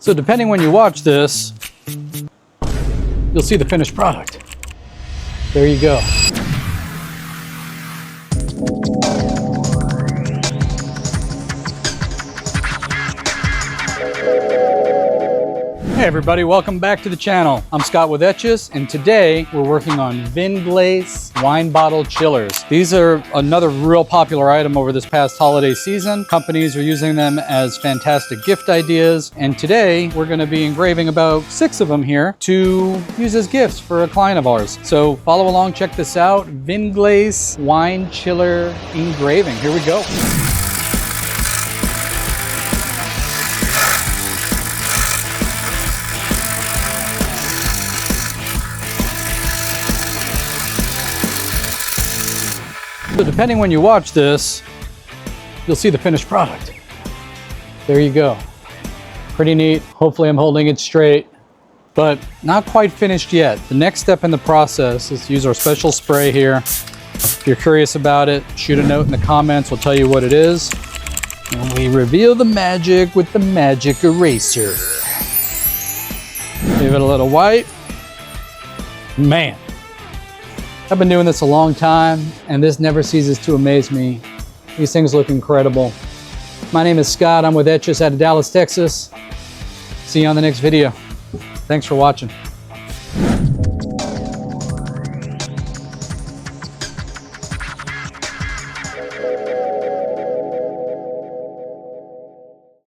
So depending when you watch this, you'll see the finished product. There you go. Hey everybody, welcome back to the channel. I'm Scott with Etches, and today we're working on VINGLACE wine bottle chillers. These are another real popular item over this past holiday season. Companies are using them as fantastic gift ideas, and today we're going to be engraving about 6 of them here to use as gifts for a client of ours. So follow along, check this out. VINGLACE wine chiller engraving. Here we go. So depending when you watch this, you'll see the finished product. There you go. Pretty neat. Hopefully I'm holding it straight, but not quite finished yet. The next step in the process is to use our special spray here. If you're curious about it, shoot a note in the comments. We'll tell you what it is. And we reveal the magic with the magic eraser. Give it a little wipe. Man. I've been doing this a long time, and this never ceases to amaze me. These things look incredible. My name is Scott. I'm with Etches out of Dallas, Texas. See you on the next video. Thanks for watching.